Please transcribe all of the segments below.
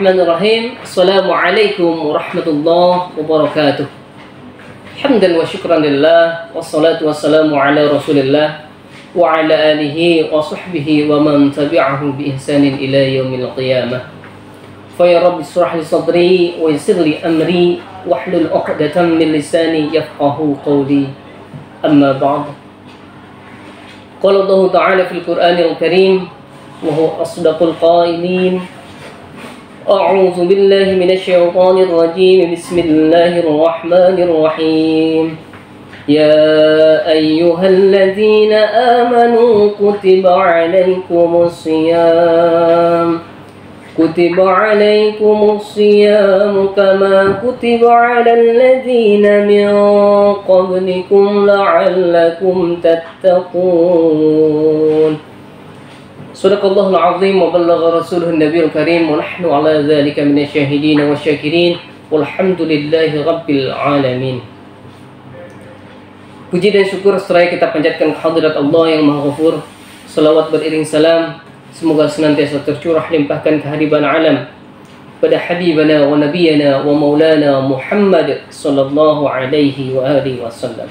Bismillahirrahmanirrahim. Assalamualaikum warahmatullahi wabarakatuh. Hamdan wa syukran lillah, wassalatu wassalamu ala rasulillah wa ala alihi wa sahbihi wa man tabi'ahu bi ihsanin ila yaumil qiyamah. Fa ya rabbi shrah li sadri wa yassir li amri wahlul 'uqdatam min lisani yafqahu qawli. Amma ba'd. Qala Allah ta'ala fil Qur'anil Karim wa huwa asdaqul qailin. A'udzu billahi minasy syaithanir rajim. Bismillahirrahmanirrahim. Ya ayyuhalladzina amanu kutiba 'alaikumus shiyam kama kutiba 'alal ladzina min qablikum la'allakum tattaqun. Sadaqallahul azim wa ballagha rasuluhun nabiyul karim wa nahnu ala dzalika minasyahidin wasyakirin walhamdulillahi rabbil alamin. Puji dan syukur seraya kita panjatkan kehadirat Allah yang Maha Ghafur. Salawat beriring salam semoga senantiasa tercurah limpahkan kehadiran alam pada habibana wa nabiyana wa maulana Muhammad sallallahu alaihi wa alihi wasallam,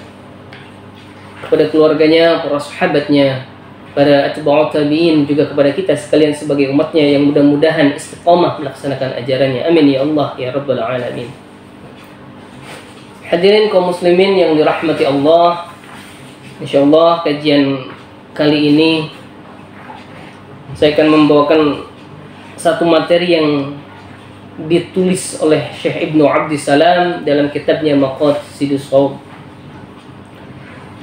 kepada keluarganya, para sahabatnya, para atba'ut tabi'in, juga kepada kita sekalian sebagai umatnya yang mudah-mudahan istiqamah melaksanakan ajarannya. Amin ya Allah ya rabbal alamin. Hadirin kaum muslimin yang dirahmati Allah, insyaallah kajian kali ini saya akan membawakan satu materi yang ditulis oleh Syekh Ibnu Abdissalam dalam kitabnya Maqasidus Shaum.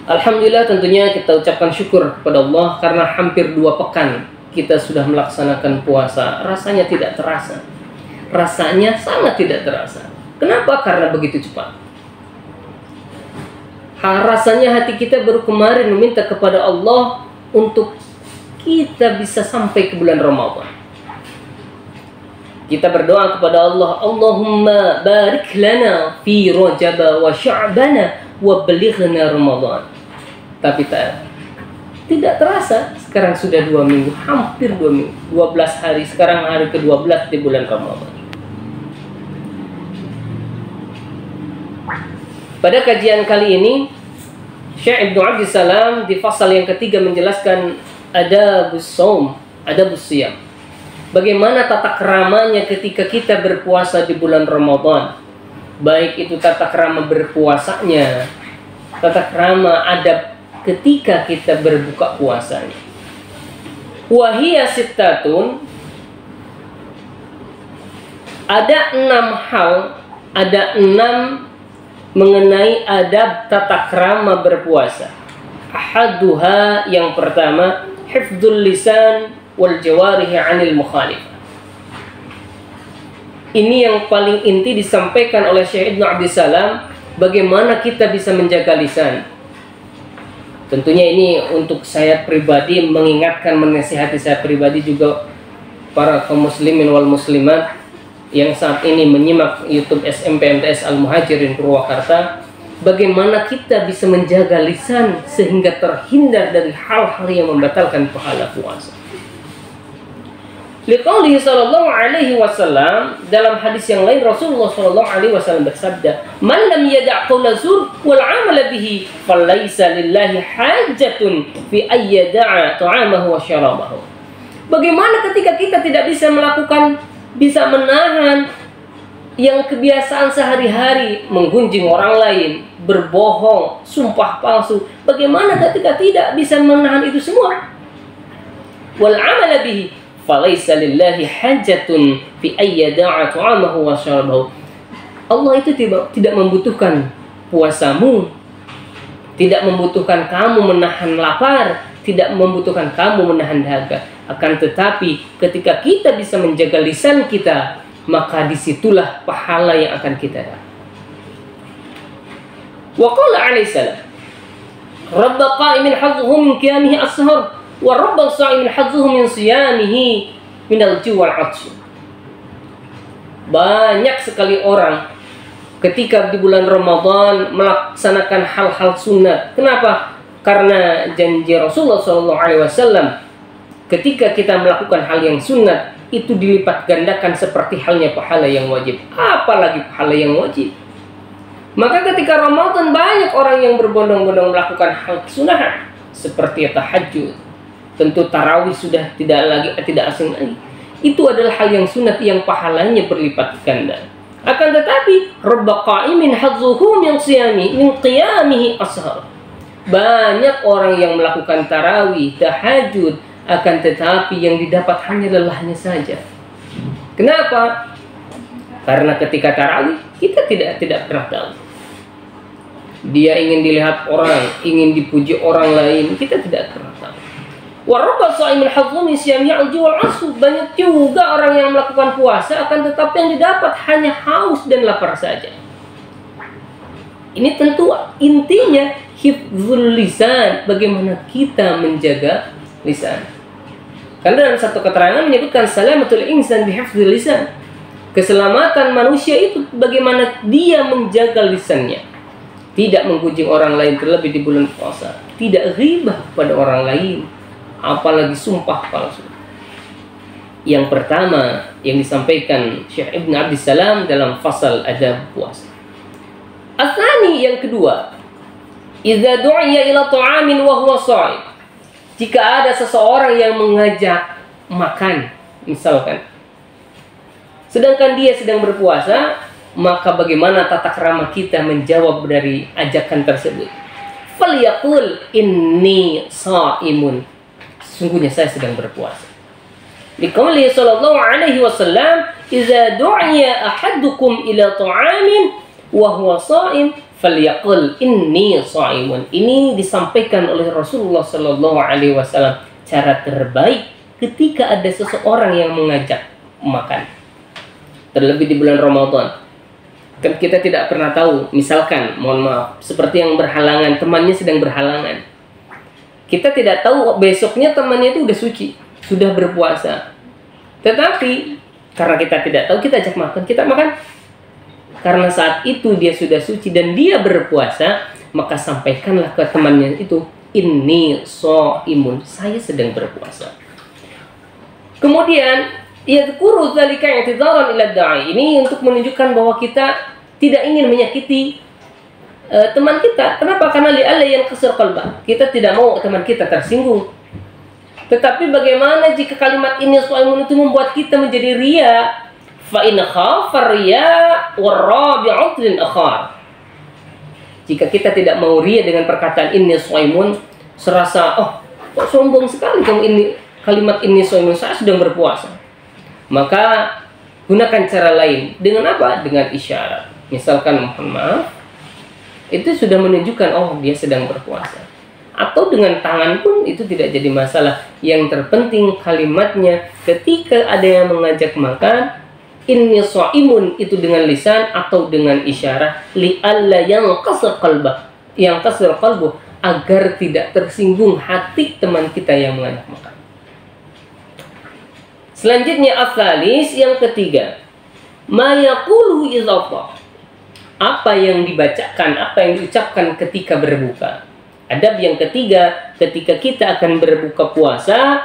Alhamdulillah, tentunya kita ucapkan syukur kepada Allah karena hampir 2 pekan kita sudah melaksanakan puasa. Rasanya tidak terasa. Rasanya sangat tidak terasa. Kenapa? Karena begitu cepat. Rasanya hati kita baru kemarin meminta kepada Allah untuk kita bisa sampai ke bulan Ramadan. Kita berdoa kepada Allah, Allahumma barik lana fi Rajab wa Sya'bana wa balighna Ramadan. Tapi tidak terasa, sekarang sudah 2 minggu, hampir 2 minggu, 12 hari, sekarang hari ke-12 di bulan Ramadan. Pada kajian kali ini, Syekh Ibnu Abdissalam di fasal yang ketiga menjelaskan adabus shaum, adabus shiyam. Bagaimana tata keramanya ketika kita berpuasa di bulan Ramadan. Baik itu tata krama berpuasanya, tata krama adab ketika kita berbuka puasanya. Wahia sittatun, ada 6 hal, ada 6 mengenai adab tata krama berpuasa. Ahaduha, yang pertama, hifdzul lisan wal jawarihi 'anil mukhalifah. Ini yang paling inti disampaikan oleh Syekh Ibnu Abdissalam, bagaimana kita bisa menjaga lisan. Tentunya ini untuk saya pribadi, mengingatkan, menasihati saya pribadi, juga para kaum muslimin wal muslimat yang saat ini menyimak YouTube SMP MTS Al-Muhajirin Purwakarta, bagaimana kita bisa menjaga lisan sehingga terhindar dari hal-hal yang membatalkan pahala puasa. Liqaulihi sallallahu alaihi wasallam, dalam hadis yang lain Rasulullah sallallahu alaihi wasallam bersabda, "Man lam yada' qaula zur wal 'amala bihi, falaysa lillahi hajatun fi ay yada'a ta'amahu wa syarabahu." Bagaimana ketika kita tidak bisa menahan yang kebiasaan sehari-hari, menggunjing orang lain, berbohong, sumpah palsu, bagaimana ketika tidak bisa menahan itu semua? Wal 'amala bihi falaisa lillahi hajatun fi ayyada'a ta'amahu wa syarabahu. Allah itu tidak membutuhkan puasamu, tidak membutuhkan kamu menahan lapar, tidak membutuhkan kamu menahan dahaga. Akan tetapi ketika kita bisa menjaga lisan kita, maka disitulah pahala yang akan kita dapat. Wa qala alaihi salam, rabba qa'imin hadzuhu min qiyamihi as-sahar wa rabbal sha'imin hadzuhu min siyamihi minal ju' wal 'atsy. Banyak sekali orang ketika di bulan Ramadan melaksanakan hal-hal sunat. Kenapa? Karena janji Rasulullah SAW, ketika kita melakukan hal yang sunat, itu dilipat gandakan seperti halnya pahala yang wajib, apalagi pahala yang wajib. Maka ketika Ramadan banyak orang yang berbondong-bondong melakukan hal sunnah seperti tahajud, tentu tarawih sudah tidak asing lagi. Itu adalah hal yang sunat yang pahalanya berlipat ganda. Akan tetapi rabba qa'imin hadzuhu min siyami min qiyamihi ashar. Banyak orang yang melakukan tarawih, tahajud, akan tetapi yang didapat hanya lelahnya saja. Kenapa? Karena ketika tarawih kita tidak pernah tahu. Dia ingin dilihat orang, ingin dipuji orang lain, kita tidak pernah tahu. Warabba sha'imin hadzuhu min siyami al-juwal asu. Banyak juga orang yang melakukan puasa, akan tetapi yang didapat hanya haus dan lapar saja. Ini tentu intinya hifdzul lisan, bagaimana kita menjaga lisan. Karena dalam satu keterangan menyebutkan salamatul insan bihifdzil lisan. Keselamatan manusia itu bagaimana dia menjaga lisannya. Tidak menggunjing orang lain terlebih di bulan puasa. Tidak ghibah pada orang lain, apalagi sumpah palsu. Yang pertama yang disampaikan Syekh Ibn Abdissalam dalam fasal adab puasa. Asani, yang kedua, idza du'iya ila ta'amin wa huwa sha'im. Jika ada seseorang yang mengajak makan, misalkan, sedangkan dia sedang berpuasa, maka bagaimana tata krama kita menjawab dari ajakan tersebut? Falyaqul inni sha'imun. Sungguhnya saya sedang berpuasa. Liqauli sallallahu alaihi wasallam, idza du'iya ahadukum ila ta'amin wa huwa sha'im falyaqul inni sha'imun. Ini disampaikan oleh Rasulullah sallallahu alaihi wasallam, cara terbaik ketika ada seseorang yang mengajak makan. Terlebih di bulan Ramadan. Kan kita tidak pernah tahu, misalkan, mohon maaf, seperti yang berhalangan, temannya sedang berhalangan. Kita tidak tahu besoknya temannya itu sudah suci, sudah berpuasa. Tetapi karena kita tidak tahu, kita ajak makan, kita makan. Karena saat itu dia sudah suci dan dia berpuasa, maka sampaikanlah ke temannya itu, inni shaimun, saya sedang berpuasa. Kemudian yadhkuru dzalika i'tidaran ila da'i. Ini untuk menunjukkan bahwa kita tidak ingin menyakiti teman kita. Kenapa? Karena li'alla yanqasir qalbah. Kita tidak mau teman kita tersinggung. Tetapi bagaimana jika kalimat ini shaimun itu membuat kita menjadi riya? Fa in khafa riya warabi'u lil akhar. Jika kita tidak mau riya dengan perkataan inni shaimun, serasa kok sombong sekali kamu ini, kalimat inni shaimun, saya sedang berpuasa. Maka gunakan cara lain. Dengan apa? Dengan isyarat. Misalkan, mohon maaf, itu sudah menunjukkan dia sedang berpuasa. Atau dengan tangan pun itu tidak jadi masalah. Yang terpenting kalimatnya ketika ada yang mengajak makan, inni shaimun, itu dengan lisan atau dengan isyarat, li'alla yanqasir qalbah, yang kasir qalbuh, agar tidak tersinggung hati teman kita yang mengajak makan. Selanjutnya asalis, yang ketiga, ma yaqulu idza, apa yang dibacakan, apa yang diucapkan ketika berbuka. Adab yang ketiga, ketika kita akan berbuka puasa,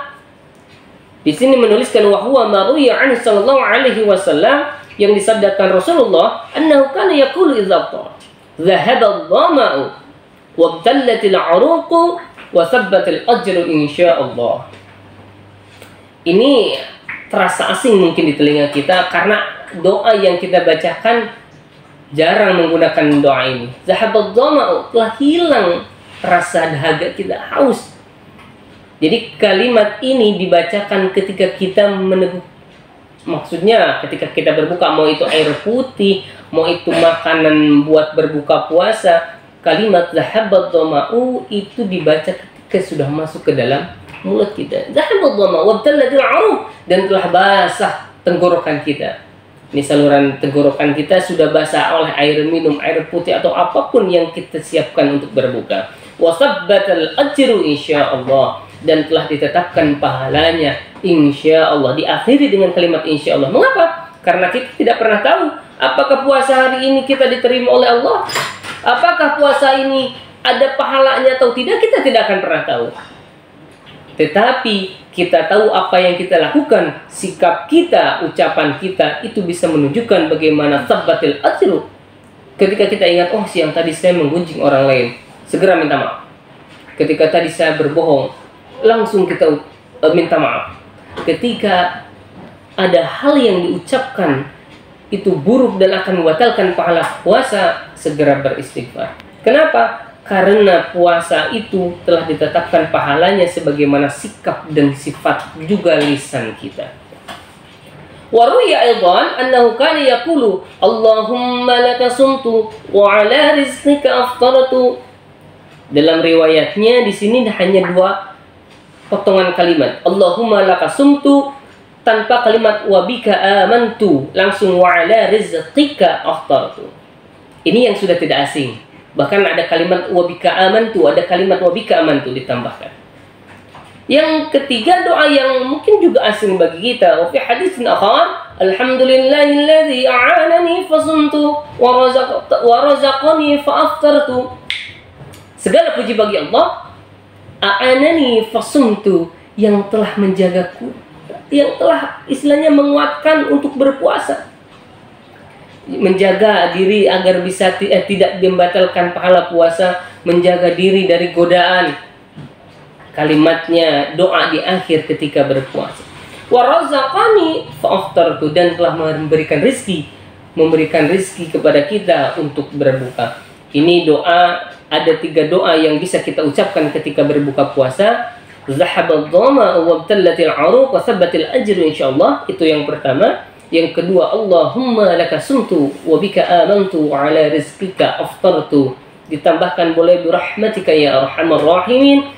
di sini menuliskan wa huwa ma ruwiya an sallallahu alaihi wasallam, yang disabdakan Rasulullah, annahu kana yaqulu idza dhahaba dhama'u wa btallatil 'uruqu wa thabbatal ajru insyaallah. Ini terasa asing mungkin di telinga kita karena doa yang kita bacakan jarang menggunakan doa ini. Dhahaba dhama'u, telah hilang rasa dahaga kita, haus. Jadi kalimat ini dibacakan ketika kita meneguk, maksudnya ketika kita berbuka, mau itu air putih, mau itu makanan buat berbuka puasa. Kalimat zahabat dhama'u itu dibaca ketika sudah masuk ke dalam mulut kita. Zahabat dhama'u wabtallatil 'uruq, dan telah basah tenggorokan kita. Ini saluran tenggorokan kita sudah basah oleh air minum, air putih atau apapun yang kita siapkan untuk berbuka. Wa sabbatal ajru insyaallah, dan telah ditetapkan pahalanya insyaallah. Diakhiri dengan kalimat insyaallah. Mengapa? Karena kita tidak pernah tahu apakah puasa hari ini kita diterima oleh Allah, apakah puasa ini ada pahalanya atau tidak, kita tidak akan pernah tahu. Tetapi kita tahu apa yang kita lakukan, sikap kita, ucapan kita itu bisa menunjukkan bagaimana tsabatil ajru. Ketika kita ingat, oh siang tadi saya menggunjing orang lain, segera minta maaf. Ketika tadi saya berbohong, langsung kita minta maaf. Ketika ada hal yang diucapkan itu buruk dan akan membatalkan pahala puasa, segera beristighfar. Kenapa? Karena puasa itu telah ditetapkan pahalanya sebagaimana sikap dan sifat juga lisan kita. Wa ruwiya aidan annahu kana yaqulu Allahumma laka sumtu wa ala rizqika aftartu. Dalam riwayatnya di sini hanya 2 potongan kalimat. Allahumma laka sumtu tanpa kalimat wa bika amantu, langsung wa ala rizqika aftartu. Ini yang sudah tidak asing. Bahkan ada kalimat wabika amantu, ada kalimat wabika amantu ditambahkan. Yang ketiga doa yang mungkin juga asing bagi kita. Wa fi hadisin akhar, alhamdulillahilladzi a'anani fasumtu wa razaqani fa aftartu. Segala puji bagi Allah, a'anani fasumtu, yang telah menjagaku, yang telah istilahnya menguatkan untuk berpuasa. Menjaga diri agar bisa tidak membatalkan pahala puasa, menjaga diri dari godaan. Kalimatnya doa di akhir ketika berpuasa. Wa razaqani fa aftartu, dan telah memberikan rizki kepada kita untuk berbuka. Ini doa, ada 3 doa yang bisa kita ucapkan ketika berbuka puasa. Zahabad dhama wa btallatil aruq wa thabbatil ajru, insyaallah. Itu yang pertama. Yang kedua, Allahumma laka sumtu wa bika amantu wa ala rizqika aftartu. Ditambahkan boleh birahmatika ya arhamar rahimin.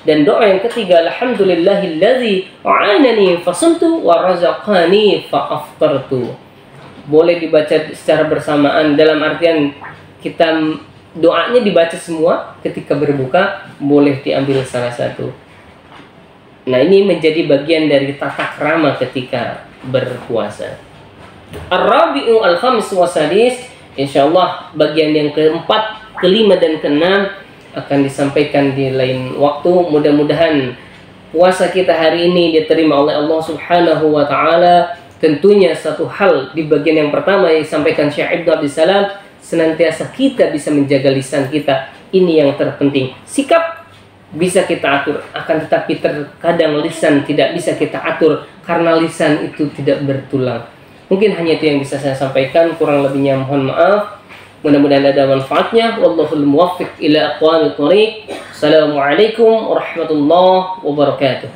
Dan doa yang ketiga, alhamdulillahilladzi a'anani fasumtu wa razaqani fa aftartu. Boleh dibaca secara bersamaan, dalam artian kita doanya dibaca semua ketika berbuka, boleh diambil salah satu. Nah, ini menjadi bagian dari tata krama ketika berpuasa. Ar-Rabi'u al-Khamis wa Sadis, insyaallah bagian yang keempat, kelima dan keenam akan disampaikan di lain waktu. Mudah-mudahan puasa kita hari ini diterima oleh Allah Subhanahu wa taala. Tentunya satu hal di bagian yang pertama yang disampaikan Syekh Ibnu Abdus Salam, senantiasa kita bisa menjaga lisan kita. Ini yang terpenting. Sikap bisa kita atur, akan tetapi terkadang lisan tidak bisa kita atur karena lisan itu tidak bertulang. Mungkin hanya itu yang bisa saya sampaikan, kurang lebihnya mohon maaf. Mudah-mudahan ada manfaatnya. Wallahul muwaffiq ila aqwamit thoriq. Assalamualaikum warahmatullahi wabarakatuh.